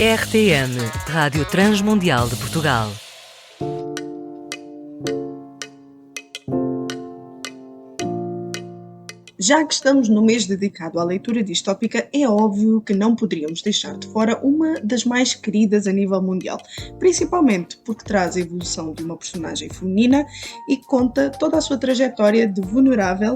RTM, Rádio Transmundial de Portugal. Já que estamos no mês dedicado à leitura distópica, é óbvio que não poderíamos deixar de fora uma das mais queridas a nível mundial, principalmente porque traz a evolução de uma personagem feminina e conta toda a sua trajetória de vulnerável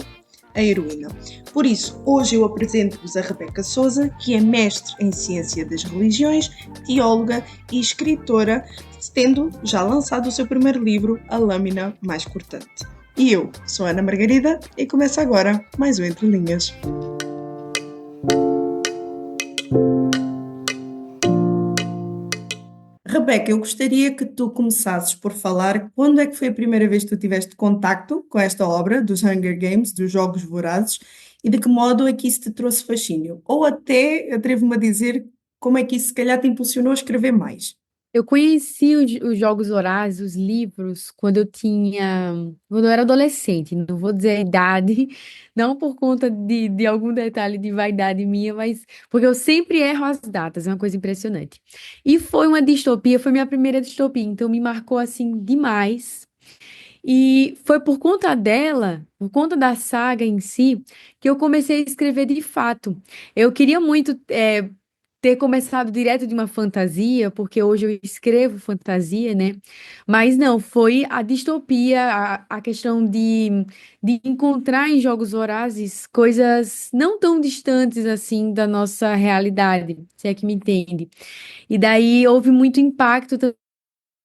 a heroína. Por isso, hoje eu apresento-vos a Rebeca Souza, que é mestre em Ciência das Religiões, teóloga e escritora, tendo já lançado o seu primeiro livro, A Lâmina Mais Cortante. E eu sou Ana Margarida e começa agora mais um Entre Linhas. Rebeca, eu gostaria que tu começasses por falar quando é que foi a primeira vez que tu tiveste contacto com esta obra dos Hunger Games, dos Jogos Vorazes, e de que modo é que isso te trouxe fascínio? Ou até, atrevo-me a dizer, como é que isso se calhar te impulsionou a escrever mais? Eu conheci os Jogos Vorazes, os livros, quando eu era adolescente, não vou dizer a idade, não por conta de algum detalhe de vaidade minha, mas porque eu sempre erro as datas, é uma coisa impressionante. E foi uma distopia, foi minha primeira distopia, então me marcou assim demais. E foi por conta dela, por conta da saga em si, que eu comecei a escrever de fato. Eu queria muito ter começado direto de uma fantasia, porque hoje eu escrevo fantasia, né? Mas não, foi a distopia, a questão de encontrar em Jogos Vorazes coisas não tão distantes assim da nossa realidade, se é que me entende. E daí houve muito impacto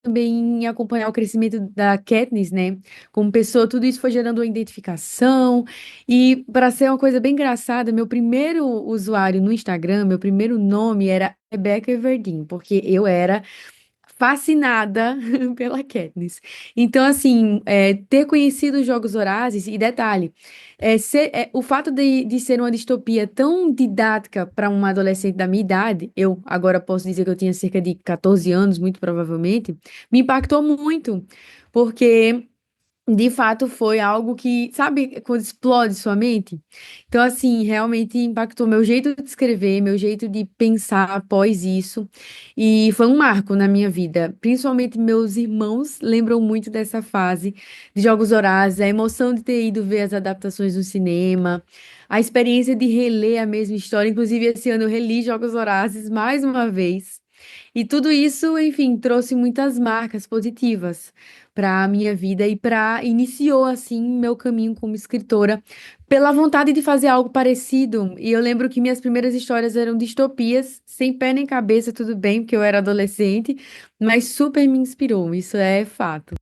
também em acompanhar o crescimento da Katniss, né? Como pessoa, tudo isso foi gerando uma identificação. E para ser uma coisa bem engraçada, meu primeiro usuário no Instagram, meu primeiro nome era Rebecca Everdeen, porque eu era fascinada pela Katniss. Então, assim, ter conhecido os Jogos Vorazes, e detalhe, o fato de ser uma distopia tão didática para uma adolescente da minha idade, eu agora posso dizer que eu tinha cerca de 14 anos, muito provavelmente, me impactou muito, porque de fato foi algo que, sabe, quando explode sua mente? Então, assim, realmente impactou meu jeito de escrever, meu jeito de pensar após isso. E foi um marco na minha vida. Principalmente meus irmãos lembram muito dessa fase de Jogos Vorazes, a emoção de ter ido ver as adaptações no cinema, a experiência de reler a mesma história. Inclusive, esse ano eu reli Jogos Vorazes mais uma vez. E tudo isso, enfim, trouxe muitas marcas positivas para a minha vida e iniciou assim meu caminho como escritora pela vontade de fazer algo parecido. E eu lembro que minhas primeiras histórias eram distopias, sem pé nem cabeça, tudo bem, porque eu era adolescente, mas super me inspirou, isso é fato.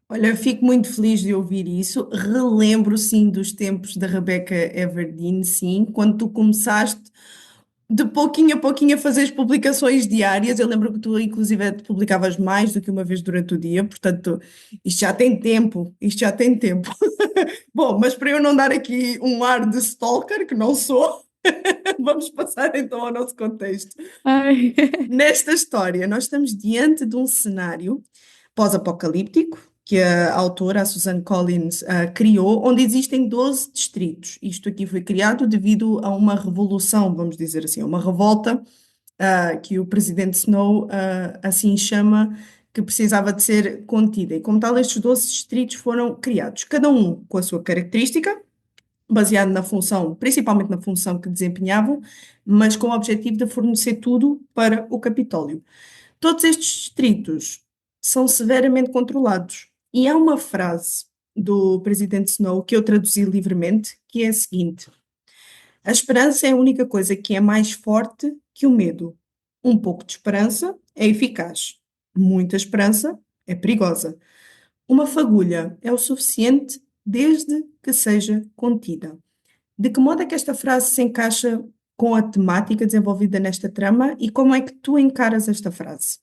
Olha, eu fico muito feliz de ouvir isso. Relembro, sim, dos tempos da Rebecca Everdeen, sim, quando tu começaste de pouquinho a pouquinho a fazer as publicações diárias. Eu lembro que tu, inclusive, te publicavas mais do que uma vez durante o dia, portanto, isto já tem tempo, isto já tem tempo. Bom, mas para eu não dar aqui um ar de stalker, que não sou, vamos passar então ao nosso contexto. Ai. Nesta história, nós estamos diante de um cenário pós-apocalíptico que a autora, a Suzanne Collins, criou, onde existem 12 distritos. Isto aqui foi criado devido a uma revolução, vamos dizer assim, uma revolta, que o presidente Snow, assim chama, que precisava de ser contida. E como tal, estes 12 distritos foram criados, cada um com a sua característica, baseado na função, principalmente na função que desempenhavam, mas com o objetivo de fornecer tudo para o Capitólio. Todos estes distritos são severamente controlados. E há uma frase do presidente Snow que eu traduzi livremente, que é a seguinte: a esperança é a única coisa que é mais forte que o medo. Um pouco de esperança é eficaz. Muita esperança é perigosa. Uma fagulha é o suficiente desde que seja contida. De que modo é que esta frase se encaixa com a temática desenvolvida nesta trama e como é que tu encaras esta frase?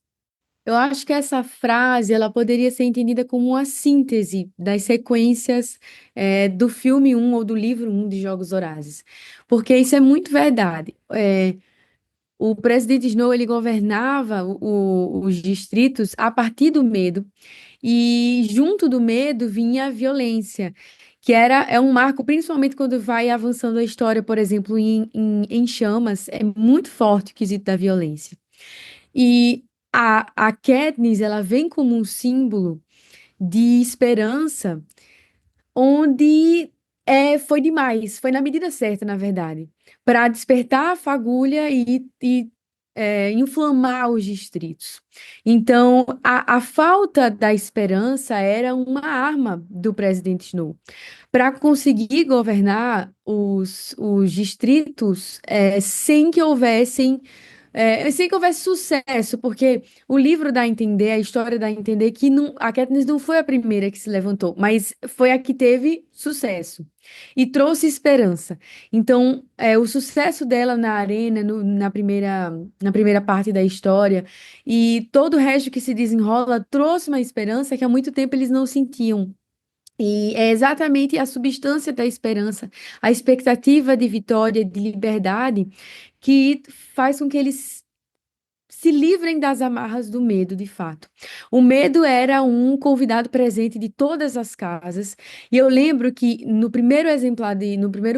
Eu acho que essa frase ela poderia ser entendida como uma síntese das sequências do filme um ou do livro um de Jogos Vorazes, porque isso é muito verdade. O presidente Snow ele governava os distritos a partir do medo e junto do medo vinha a violência, é um marco principalmente quando vai avançando a história, por exemplo, em chamas, é muito forte o quesito da violência. E a Katniss, ela vem como um símbolo de esperança, onde foi demais, foi na medida certa, na verdade, para despertar a fagulha e inflamar os distritos. Então, a falta da esperança era uma arma do presidente Snow para conseguir governar os distritos sem que houvesse sucesso, porque o livro dá a entender, a história dá a entender que a Katniss não foi a primeira que se levantou, mas foi a que teve sucesso e trouxe esperança. Então, o sucesso dela na arena, na primeira parte da história, e todo o resto que se desenrola trouxe uma esperança que há muito tempo eles não sentiam. E é exatamente a substância da esperança, a expectativa de vitória, de liberdade, que faz com que eles se livrem das amarras do medo, de fato. O medo era um convidado presente de todas as casas, e eu lembro que no primeiro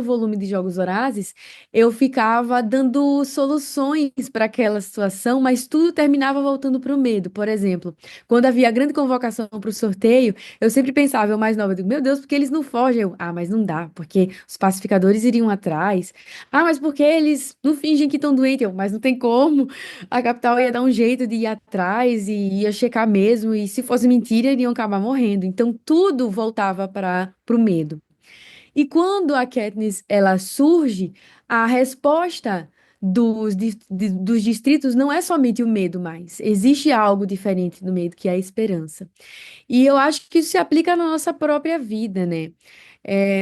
volume de Jogos Vorazes, eu ficava dando soluções para aquela situação, mas tudo terminava voltando para o medo. Por exemplo, quando havia a grande convocação para o sorteio, eu sempre pensava, eu mais nova, eu digo, meu Deus, porque eles não fogem? Mas não dá, porque os pacificadores iriam atrás. Mas porque eles não fingem que estão doentes? Mas não tem como. A capital ia dar um jeito de ir atrás e ia checar mesmo, e se fosse mentira, iriam acabar morrendo. Então tudo voltava para o medo. E quando a Katniss ela surge, a resposta dos distritos não é somente o medo mais. Existe algo diferente do medo, que é a esperança. E eu acho que isso se aplica na nossa própria vida, né?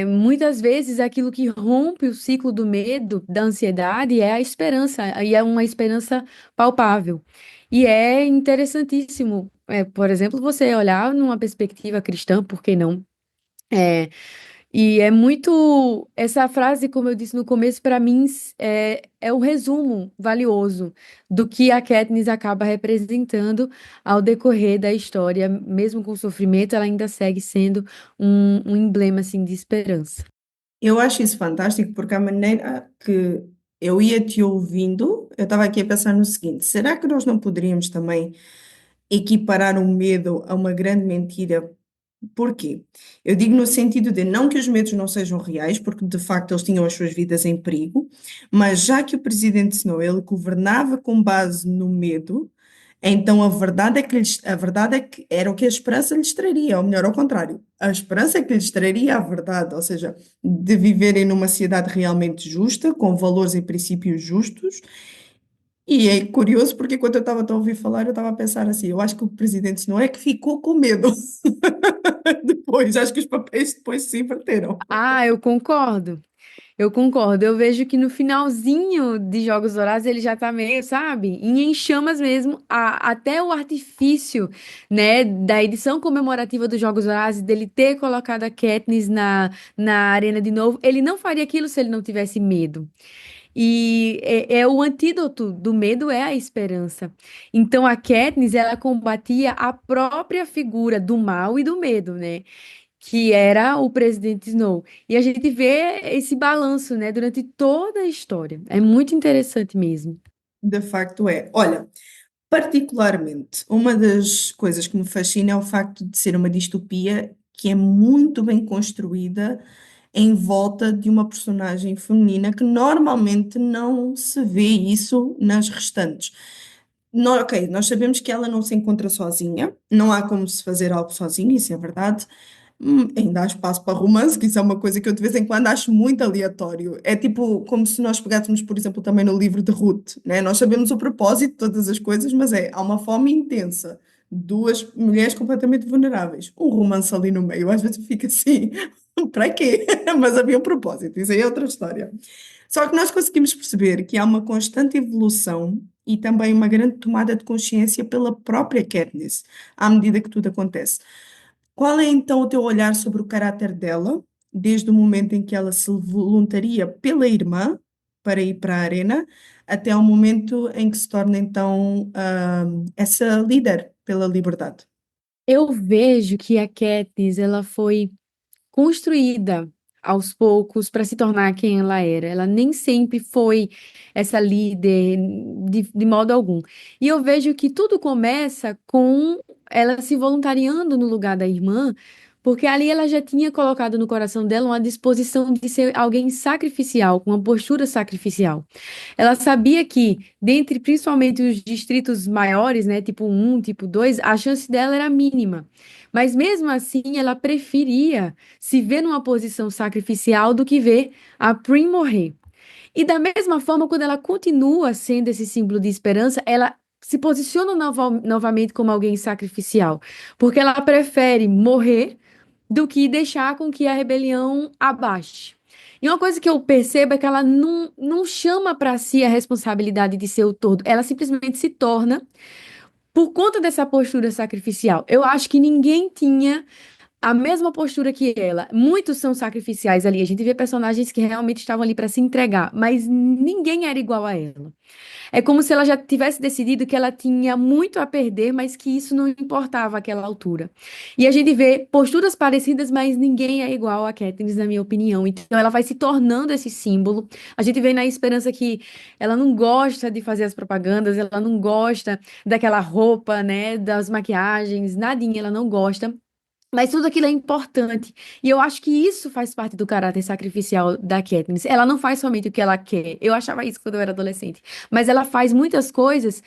Muitas vezes aquilo que rompe o ciclo do medo, da ansiedade, é a esperança, e é uma esperança palpável. E é interessantíssimo, por exemplo, você olhar numa perspectiva cristã, por que não? É, e é muito. Essa frase, como eu disse no começo, para mim é um resumo valioso do que a Katniss acaba representando ao decorrer da história. Mesmo com sofrimento, ela ainda segue sendo um emblema assim, de esperança. Eu acho isso fantástico porque a maneira que eu ia te ouvindo, eu estava aqui a pensar no seguinte: será que nós não poderíamos também equiparar o medo a uma grande mentira? Porquê? Eu digo no sentido de não que os medos não sejam reais, porque de facto eles tinham as suas vidas em perigo, mas já que o presidente Snow ele governava com base no medo, então a verdade é que era o que a esperança lhes traria, ou melhor, ao contrário, a esperança é que lhes traria a verdade, ou seja, de viverem numa sociedade realmente justa, com valores e princípios justos. E é curioso porque quando eu estava a ouvir falar, eu estava a pensar assim, eu acho que o presidente Snow é que ficou com medo. Depois, acho que os papéis depois se inverteram. Eu concordo. Eu concordo. Eu vejo que no finalzinho de Jogos Vorazes ele já tá meio, sabe, em chamas mesmo. Até o artifício, né, da edição comemorativa dos Jogos Vorazes, dele ter colocado a Katniss na arena de novo, ele não faria aquilo se ele não tivesse medo. E o antídoto do medo é a esperança. Então a Katniss, ela combatia a própria figura do mal e do medo, né? Que era o presidente Snow. E a gente vê esse balanço, né, durante toda a história. É muito interessante mesmo. De facto é. Olha, particularmente, uma das coisas que me fascina é o facto de ser uma distopia que é muito bem construída em volta de uma personagem feminina que normalmente não se vê isso nas restantes. Ok, nós sabemos que ela não se encontra sozinha, não há como se fazer algo sozinha, isso é verdade. Ainda há espaço para romance, que isso é uma coisa que eu de vez em quando acho muito aleatório. É tipo como se nós pegássemos, por exemplo, também no livro de Ruth, né? Nós sabemos o propósito de todas as coisas, mas há uma fome intensa, duas mulheres completamente vulneráveis, um romance ali no meio. Às vezes fica assim, para quê? Mas havia um propósito, isso aí é outra história. Só que nós conseguimos perceber que há uma constante evolução e também uma grande tomada de consciência pela própria Katniss, à medida que tudo acontece. Qual é então o teu olhar sobre o caráter dela, desde o momento em que ela se voluntaria pela irmã para ir para a arena, até ao momento em que se torna então essa líder pela liberdade? Eu vejo que a Katniss, ela foi construída aos poucos para se tornar quem ela era. Ela nem sempre foi essa líder de modo algum. E eu vejo que tudo começa com ela se voluntariando no lugar da irmã, porque ali ela já tinha colocado no coração dela uma disposição de ser alguém sacrificial, com uma postura sacrificial. Ela sabia que, dentre principalmente os distritos maiores, né, tipo um, tipo 2, a chance dela era mínima. Mas mesmo assim, ela preferia se ver numa posição sacrificial do que ver a Prim morrer. E da mesma forma, quando ela continua sendo esse símbolo de esperança, ela se posiciona novamente como alguém sacrificial, porque ela prefere morrer do que deixar com que a rebelião abaixe. E uma coisa que eu percebo é que ela não chama para si a responsabilidade de ser o todo, ela simplesmente se torna por conta dessa postura sacrificial. Eu acho que ninguém tinha a mesma postura que ela. Muitos são sacrificiais ali. A gente vê personagens que realmente estavam ali para se entregar, mas ninguém era igual a ela. É como se ela já tivesse decidido que ela tinha muito a perder, mas que isso não importava àquela altura. E a gente vê posturas parecidas, mas ninguém é igual a Katniss, na minha opinião. Então ela vai se tornando esse símbolo. A gente vê na Esperança que ela não gosta de fazer as propagandas, ela não gosta daquela roupa, né, das maquiagens, nadinha, ela não gosta. Mas tudo aquilo é importante. E eu acho que isso faz parte do caráter sacrificial da Katniss. Ela não faz somente o que ela quer. Eu achava isso quando eu era adolescente. Mas ela faz muitas coisas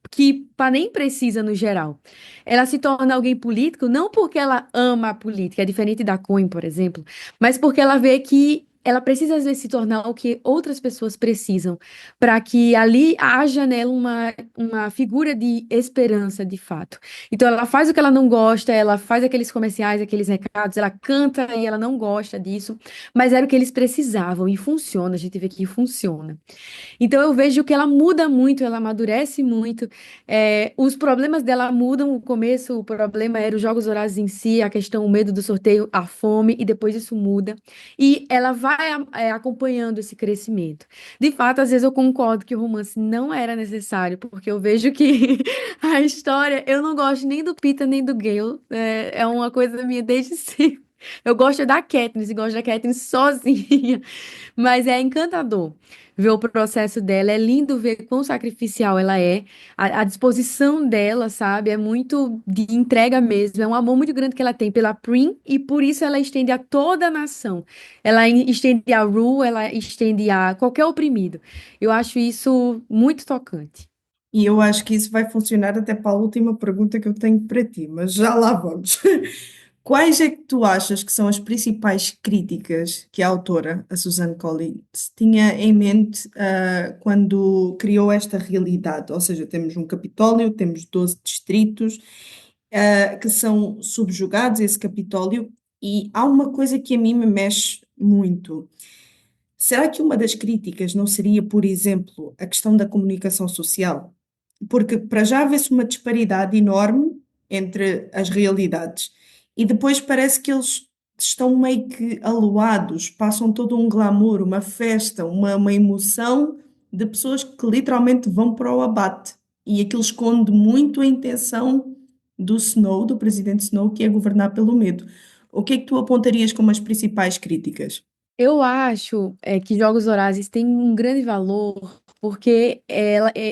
que pá, nem precisa no geral. Ela se torna alguém político não porque ela ama a política, é diferente da Coen, por exemplo, mas porque ela vê que ela precisa às vezes se tornar o que outras pessoas precisam, para que ali haja nela uma figura de esperança, de fato. Então ela faz o que ela não gosta, ela faz aqueles comerciais, aqueles recados, ela canta e ela não gosta disso, mas era o que eles precisavam e funciona, a gente vê que funciona. Então eu vejo que ela muda muito, ela amadurece muito. Os problemas dela mudam. O começo, o problema era os jogos horários em si, a questão, o medo do sorteio, a fome, e depois isso muda. E ela vai acompanhando esse crescimento. De fato, às vezes eu concordo que o romance não era necessário, porque eu vejo que a história, eu não gosto nem do Peter nem do Gale. É uma coisa minha desde sempre. Eu gosto da Katniss e gosto da Katniss sozinha. Mas é encantador ver o processo dela. É lindo ver quão sacrificial ela é. A disposição dela, sabe? É muito de entrega mesmo. É um amor muito grande que ela tem pela Prim e por isso ela estende a toda a nação. Ela estende a Rue, ela estende a qualquer oprimido. Eu acho isso muito tocante. E eu acho que isso vai funcionar até para a última pergunta que eu tenho para ti, mas já lá vamos. Quais é que tu achas que são as principais críticas que a autora, a Suzanne Collins, tinha em mente, quando criou esta realidade? Ou seja, temos um Capitólio, temos 12 distritos, que são subjugados a esse Capitólio, e há uma coisa que a mim me mexe muito. Será que uma das críticas não seria, por exemplo, a questão da comunicação social? Porque para já vê-se uma disparidade enorme entre as realidades e depois parece que eles estão meio que aloados, passam todo um glamour, uma festa, uma emoção de pessoas que literalmente vão para o abate. E aquilo esconde muito a intenção do Snow, do presidente Snow, que é governar pelo medo. O que é que tu apontarias como as principais críticas? Eu acho que Jogos Vorazes têm um grande valor porque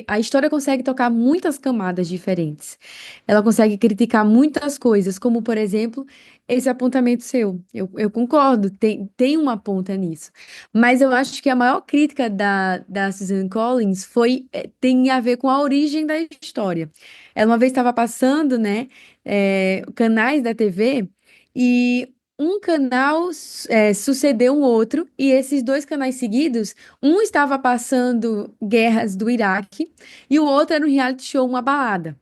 a história consegue tocar muitas camadas diferentes. Ela consegue criticar muitas coisas, como, por exemplo, esse apontamento seu. Eu concordo, tem uma ponta nisso. Mas eu acho que a maior crítica da Suzanne Collins tem a ver com a origem da história. Ela uma vez estava passando, né, canais da TV. E um canal sucedeu um outro, e esses dois canais seguidos, um estava passando guerras do Iraque e o outro era um reality show, uma balada.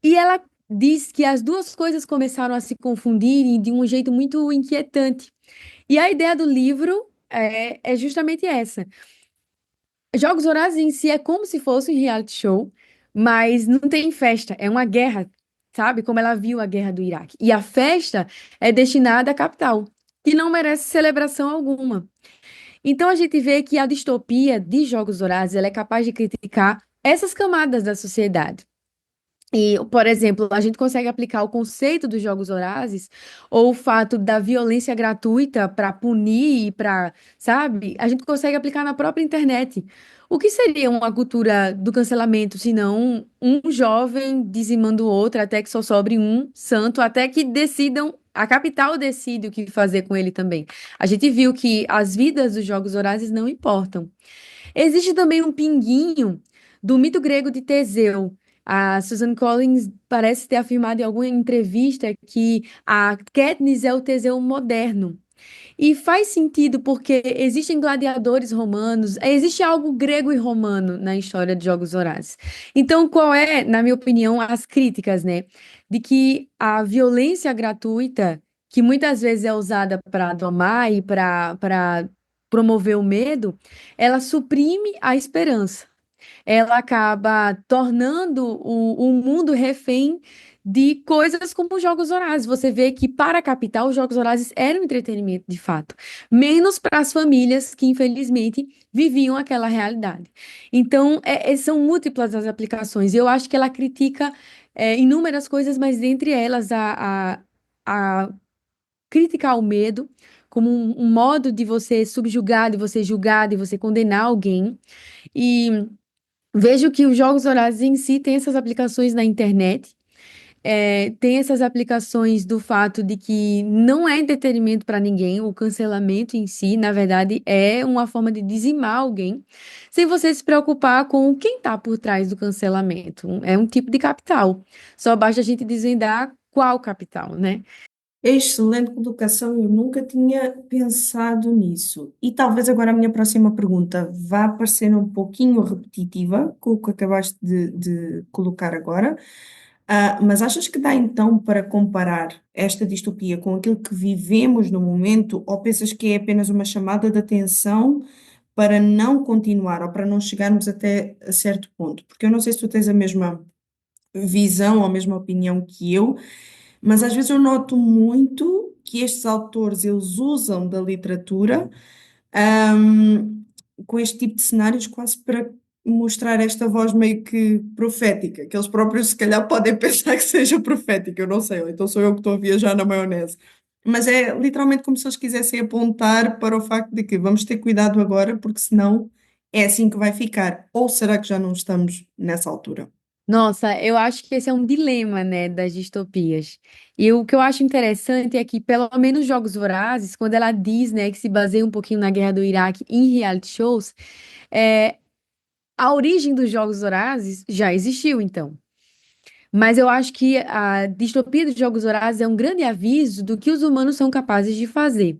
E ela diz que as duas coisas começaram a se confundirem de um jeito muito inquietante. E a ideia do livro é justamente essa. Jogos Vorazes em si é como se fosse um reality show, mas não tem festa, é uma guerra, sabe? Como ela viu a guerra do Iraque. E a festa é destinada à capital, que não merece celebração alguma. Então a gente vê que a distopia de Jogos Vorazes ela é capaz de criticar essas camadas da sociedade. E, por exemplo, a gente consegue aplicar o conceito dos jogos vorazes ou o fato da violência gratuita para punir e para, sabe? A gente consegue aplicar na própria internet. O que seria uma cultura do cancelamento, se não um jovem dizimando o outro até que só sobre um santo, até que decidam, a capital decide o que fazer com ele também. A gente viu que as vidas dos jogos vorazes não importam. Existe também um pinguinho do mito grego de Teseu. A Susan Collins parece ter afirmado em alguma entrevista que a Katniss é o Teseu moderno. E faz sentido porque existem gladiadores romanos, existe algo grego e romano na história de Jogos Vorazes. Então, qual é, na minha opinião, as críticas, né? De que a violência gratuita, que muitas vezes é usada para domar e para promover o medo, ela suprime a esperança, ela acaba tornando o mundo refém de coisas como os Jogos Vorazes. Você vê que para a capital os Jogos Vorazes eram entretenimento de fato, menos para as famílias que infelizmente viviam aquela realidade. Então, são múltiplas as aplicações. Eu acho que ela critica inúmeras coisas, mas dentre elas a criticar o medo como um modo de você subjugar, de você julgar, de você condenar alguém. E vejo que os jogos vorazes em si têm essas aplicações na internet, tem essas aplicações do fato de que não é entretenimento para ninguém, o cancelamento em si, na verdade, é uma forma de dizimar alguém, sem você se preocupar com quem está por trás do cancelamento. É um tipo de capital. Só basta a gente desvendar qual capital, né? Excelente colocação, eu nunca tinha pensado nisso. E talvez agora a minha próxima pergunta vá parecer um pouquinho repetitiva com o que acabaste de colocar agora. Mas achas que dá então para comparar esta distopia com aquilo que vivemos no momento, ou pensas que é apenas uma chamada de atenção para não continuar ou para não chegarmos até a certo ponto? Porque eu não sei se tu tens a mesma visão ou a mesma opinião que eu, mas às vezes eu noto muito que estes autores eles usam da literatura ahm, com este tipo de cenários quase para mostrar esta voz meio que profética, que eles próprios se calhar podem pensar que seja profética, eu não sei, ou então sou eu que estou a viajar na maionese. Mas é literalmente como se eles quisessem apontar para o facto de que vamos ter cuidado agora, porque senão é assim que vai ficar. Ou será que já não estamos nessa altura? Nossa, eu acho que esse é um dilema, né, das distopias. E o que eu acho interessante é que, pelo menos Jogos Vorazes, quando ela diz, né, que se baseia um pouquinho na guerra do Iraque em reality shows, é, a origem dos Jogos Vorazes já existiu, então. Mas eu acho que a distopia dos Jogos Vorazes é um grande aviso do que os humanos são capazes de fazer.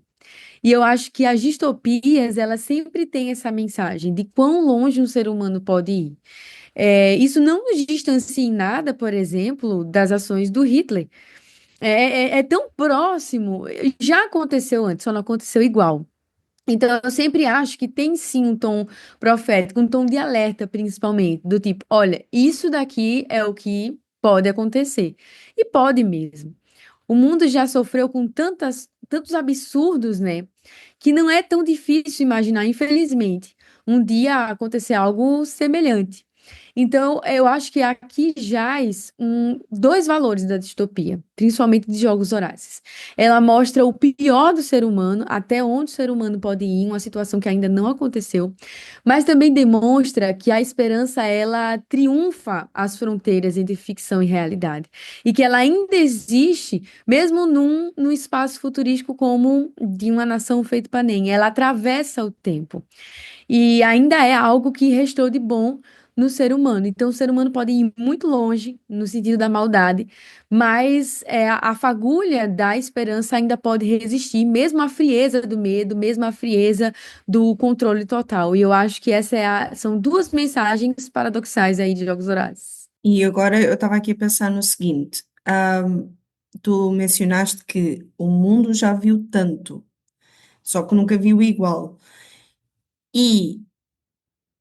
E eu acho que as distopias, elas sempre têm essa mensagem de quão longe um ser humano pode ir. Isso não nos distancia em nada, por exemplo, das ações do Hitler. É tão próximo, já aconteceu antes, só não aconteceu igual. Então, eu sempre acho que tem sim um tom profético, um tom de alerta, principalmente, do tipo: olha, isso daqui é o que pode acontecer. E pode mesmo. O mundo já sofreu com tantos absurdos, né? Que não é tão difícil imaginar, infelizmente, um dia acontecer algo semelhante. Então, eu acho que aqui jaz dois valores da distopia, principalmente de Jogos Vorazes. Ela mostra o pior do ser humano, até onde o ser humano pode ir, em uma situação que ainda não aconteceu, mas também demonstra que a esperança, ela triunfa as fronteiras entre ficção e realidade, e que ela ainda existe, mesmo num espaço futurístico como de uma nação feita Panem. Ela atravessa o tempo. E ainda é algo que restou de bom no ser humano. Então, o ser humano pode ir muito longe no sentido da maldade, mas a fagulha da esperança ainda pode resistir, mesmo à frieza do medo, mesmo à frieza do controle total. E eu acho que são duas mensagens paradoxais aí de Jogos Vorazes. E agora eu estava aqui a pensar no seguinte: tu mencionaste que o mundo já viu tanto, só que nunca viu igual. E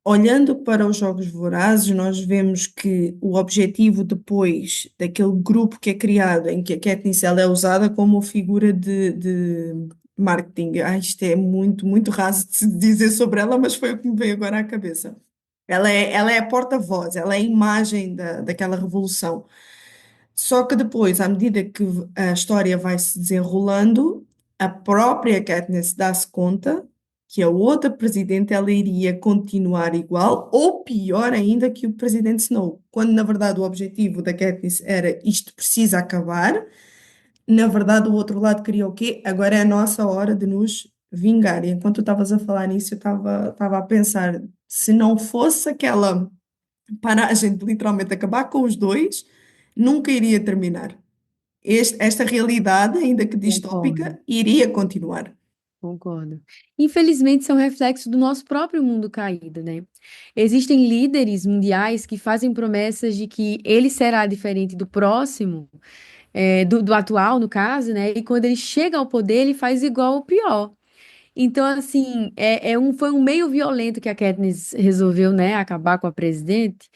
olhando para os Jogos Vorazes, nós vemos que o objetivo depois daquele grupo que é criado, em que a Katniss ela é usada como figura de marketing. Isto é muito, muito raso de se dizer sobre ela, mas foi o que me veio agora à cabeça. Ela é a porta-voz, ela é a imagem daquela revolução. Só que depois, à medida que a história vai se desenrolando, a própria Katniss dá-se conta que a outra presidente ela iria continuar igual ou pior ainda que o presidente Snow, quando na verdade o objetivo da Katniss era isto precisa acabar. Na verdade, o outro lado queria o quê? Agora é a nossa hora de nos vingar. E enquanto tu estavas a falar nisso, eu estava a pensar, se não fosse aquela paragem de literalmente acabar com os dois, nunca iria terminar. Esta realidade, ainda que Concordo. distópica, iria continuar. Concordo. Infelizmente, são reflexos do nosso próprio mundo caído, né? Existem líderes mundiais que fazem promessas de que ele será diferente do próximo, do atual, no caso, né? E quando ele chega ao poder, ele faz igual ou pior. Então, assim, foi um meio violento que a Katniss resolveu, né, acabar com a presidente,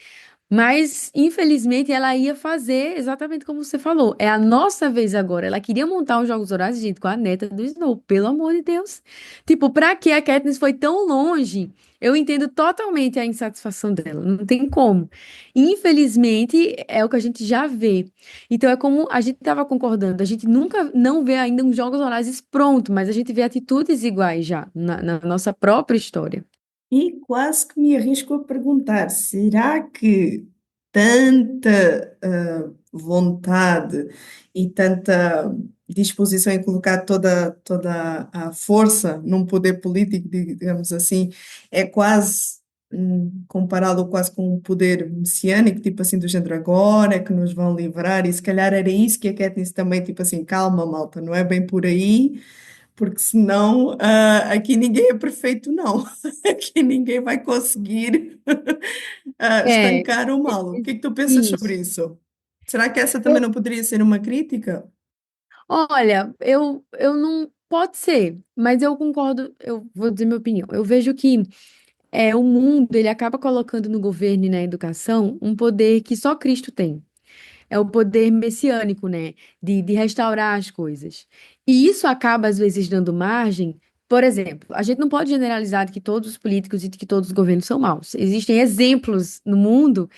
mas, infelizmente, ela ia fazer exatamente como você falou. É a nossa vez agora. Ela queria montar os Jogos Horários, gente, com a neta do Snow, pelo amor de Deus. Tipo, pra que a Katniss foi tão longe? Eu entendo totalmente a insatisfação dela. Não tem como. Infelizmente, é o que a gente já vê. Então, é como a gente estava concordando. A gente nunca não vê ainda uns Jogos Horários pronto, mas a gente vê atitudes iguais já na nossa própria história. E quase que me arrisco a perguntar: será que tanta vontade e tanta disposição em colocar toda a força num poder político, digamos assim, é quase compará-lo quase com um poder messiânico, tipo assim, do género agora é que nos vão livrar, e se calhar era isso que a Katniss também, tipo assim, calma, malta, não é bem por aí. Porque senão aqui ninguém é perfeito, não. Aqui ninguém vai conseguir É, estancar o mal. O que é que tu pensas sobre isso. isso? Será que essa também não poderia ser uma crítica? Olha, eu não. Pode ser, mas eu concordo, eu vou dizer minha opinião. Eu vejo que o mundo ele acaba colocando no governo e na educação um poder que só Cristo tem. É o poder messiânico, né? De restaurar as coisas. E isso acaba, às vezes, dando margem. Por exemplo, a gente não pode generalizar de que todos os políticos e de que todos os governos são maus. Existem exemplos no mundo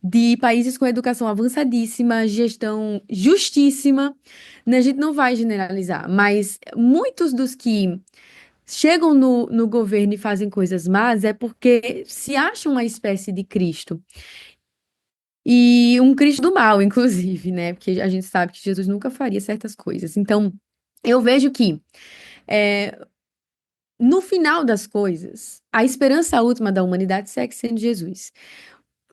de países com educação avançadíssima, gestão justíssima, né? A gente não vai generalizar, mas muitos dos que chegam no governo e fazem coisas más é porque se acham uma espécie de Cristo. E um Cristo do mal, inclusive, né? Porque a gente sabe que Jesus nunca faria certas coisas. Então, eu vejo que, é, no final das coisas, a esperança última da humanidade segue sendo Jesus.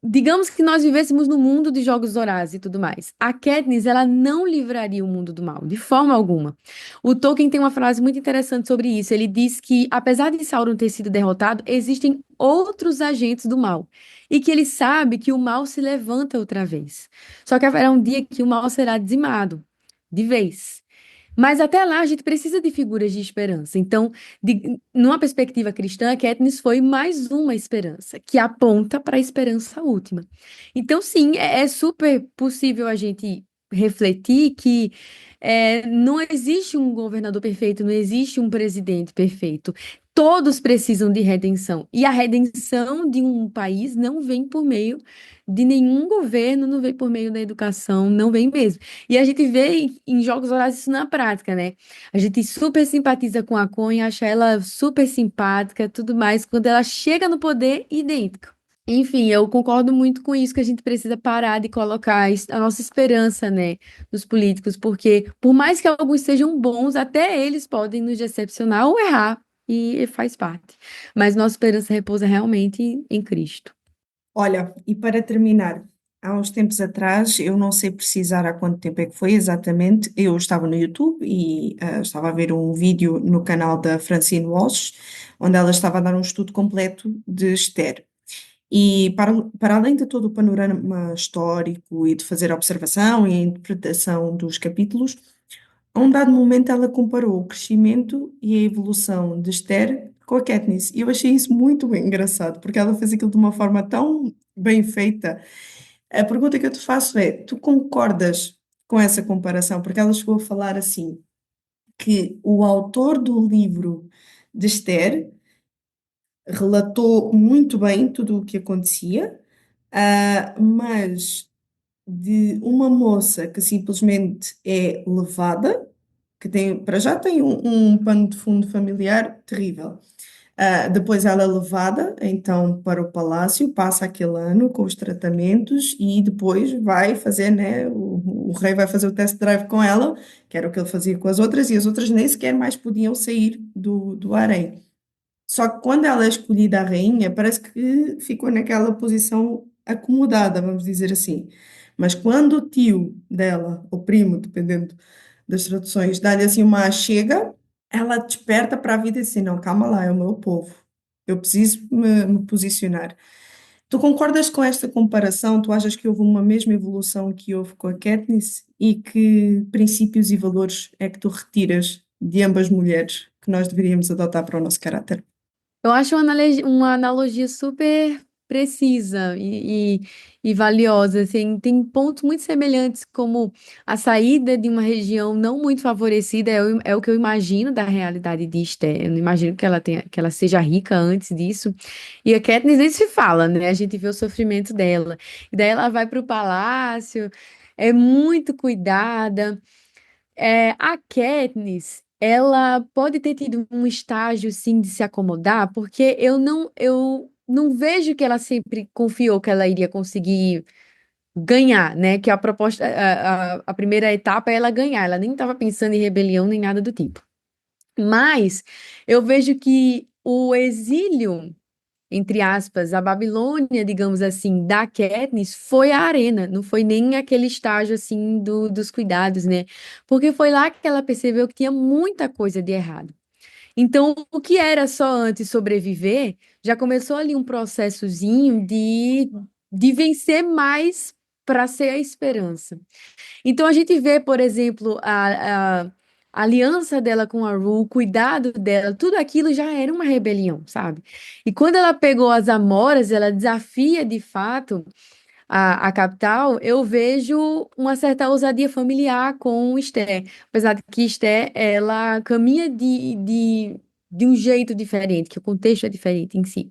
Digamos que nós vivêssemos no mundo de jogos vorazes e tudo mais. A Katniss, ela não livraria o mundo do mal, de forma alguma. O Tolkien tem uma frase muito interessante sobre isso. Ele diz que, apesar de Sauron ter sido derrotado, existem outros agentes do mal. E que ele sabe que o mal se levanta outra vez. Só que haverá um dia que o mal será dizimado, de vez. Mas até lá a gente precisa de figuras de esperança. Então, numa perspectiva cristã, Katniss foi mais uma esperança, que aponta para a esperança última. Então, sim, é super possível a gente refletir que não existe um governador perfeito, não existe um presidente perfeito. Todos precisam de redenção. E a redenção de um país não vem por meio de nenhum governo, não vem por meio da educação, não vem mesmo. E a gente vê em Jogos Vorazes isso na prática, né? A gente super simpatiza com a Connie, acha ela super simpática, tudo mais. Quando ela chega no poder, idêntico. Enfim, eu concordo muito com isso, que a gente precisa parar de colocar a nossa esperança, né, nos políticos, porque por mais que alguns sejam bons, até eles podem nos decepcionar ou errar, e faz parte. Mas nossa esperança repousa realmente em Cristo. Olha, e para terminar, há uns tempos atrás, eu não sei precisar há quanto tempo é que foi exatamente, eu estava no YouTube e estava a ver um vídeo no canal da Francine Walsh, onde ela estava a dar um estudo completo de Esther. E para além de todo o panorama histórico e de fazer a observação e a interpretação dos capítulos, a um dado momento ela comparou o crescimento e a evolução de Esther com a Katniss. E eu achei isso muito bem engraçado, porque ela fez aquilo de uma forma tão bem feita. A pergunta que eu te faço é: tu concordas com essa comparação? Porque ela chegou a falar assim, que o autor do livro de Esther relatou muito bem tudo o que acontecia, mas de uma moça que simplesmente é levada, que tem, para já tem um pano de fundo familiar terrível. Depois ela é levada então para o palácio, passa aquele ano com os tratamentos e depois vai fazer, né? O rei vai fazer o test drive com ela, que era o que ele fazia com as outras, e as outras nem sequer mais podiam sair do harém. Só que quando ela é escolhida a rainha, parece que ficou naquela posição acomodada, vamos dizer assim. Mas quando o tio dela, ou primo, dependendo das traduções, dá-lhe assim uma chega, ela desperta para a vida e diz assim, não, calma lá, é o meu povo. Eu preciso me posicionar. Tu concordas com esta comparação? Tu achas que houve uma mesma evolução que houve com a Katniss? E que princípios e valores é que tu retiras de ambas mulheres que nós deveríamos adotar para o nosso caráter? Eu acho uma analogia super precisa e valiosa, assim, tem pontos muito semelhantes, como a saída de uma região não muito favorecida é o que eu imagino da realidade de Esther. Eu não imagino que ela seja rica antes disso. E a Katniss nem se fala, né? A gente vê o sofrimento dela. E daí ela vai para o palácio, é muito cuidada. A Katniss, ela pode ter tido um estágio, sim, de se acomodar, porque eu não vejo que ela sempre confiou que ela iria conseguir ganhar, né? Que a proposta, a primeira etapa é ela ganhar, ela nem estava pensando em rebelião nem nada do tipo. Mas eu vejo que o exílio entre aspas, a Babilônia, digamos assim, da Katniss foi a arena, não foi nem aquele estágio assim dos cuidados, né? Porque foi lá que ela percebeu que tinha muita coisa de errado. Então, o que era só antes sobreviver, já começou ali um processozinho de vencer mais para ser a esperança. Então a gente vê, por exemplo, a aliança dela com a Ru, o cuidado dela, tudo aquilo já era uma rebelião, sabe? E quando ela pegou as Amoras, ela desafia de fato a capital, eu vejo uma certa ousadia familiar com Esther. Apesar de que Esther, ela caminha de um jeito diferente, que o contexto é diferente em si.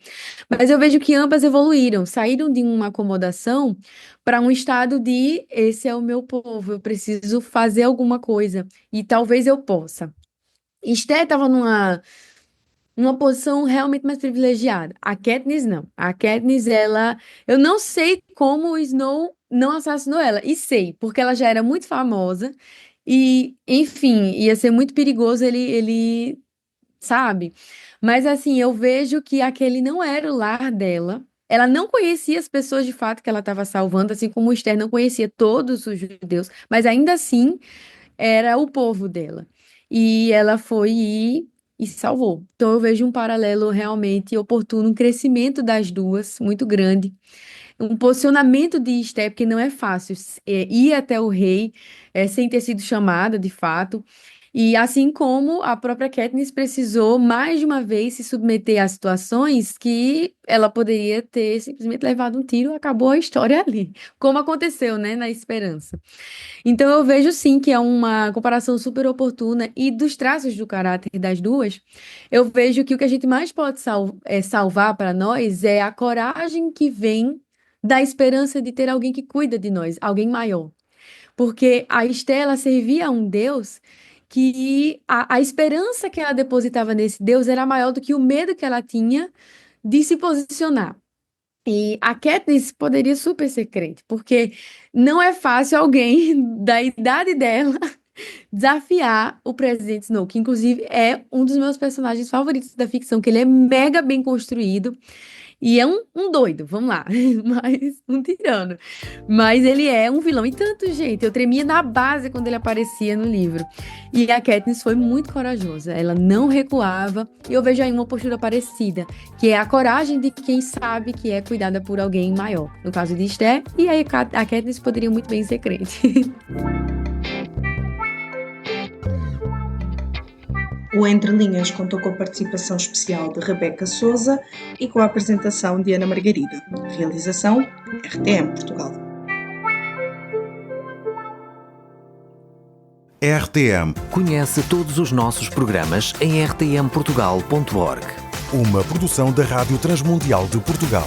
Mas eu vejo que ambas evoluíram, saíram de uma acomodação para um estado de esse é o meu povo, eu preciso fazer alguma coisa e talvez eu possa. Esther estava numa posição realmente mais privilegiada. A Katniss não. A Katniss, ela, eu não sei como o Snow não assassinou ela. E sei, porque ela já era muito famosa e, enfim, ia ser muito perigoso ele, sabe? Mas assim, eu vejo que aquele não era o lar dela. Ela não conhecia as pessoas de fato que ela estava salvando, assim como Esther não conhecia todos os judeus, mas ainda assim era o povo dela. E ela foi e salvou. Então eu vejo um paralelo realmente oportuno, um crescimento das duas muito grande, um posicionamento de Esté, porque não é fácil ir até o rei sem ter sido chamada de fato. E assim como a própria Katniss precisou mais de uma vez se submeter a situações que ela poderia ter simplesmente levado um tiro, acabou a história ali, como aconteceu, né, na Esperança. Então eu vejo sim que é uma comparação super oportuna e dos traços do caráter das duas, eu vejo que o que a gente mais pode salvar para nós é a coragem que vem da esperança de ter alguém que cuida de nós, alguém maior. Porque a Estela servia a um Deus que a esperança que ela depositava nesse Deus era maior do que o medo que ela tinha de se posicionar. E a Katniss poderia super ser crente, porque não é fácil alguém da idade dela desafiar o presidente Snow, que inclusive é um dos meus personagens favoritos da ficção, que ele é mega bem construído e é um doido, vamos lá, mas um tirano. Mas ele é um vilão. E tanto, gente, eu tremia na base quando ele aparecia no livro. E a Katniss foi muito corajosa. Ela não recuava. E eu vejo aí uma postura parecida, que é a coragem de quem sabe que é cuidada por alguém maior. No caso de Esther, e aí a Katniss poderia muito bem ser crente. O Entre Linhas contou com a participação especial de Rebeca Souza e com a apresentação de Ana Margarida. Realização RTM Portugal. RTM. Conhece todos os nossos programas em rtmportugal.org. Uma produção da Rádio Transmundial de Portugal.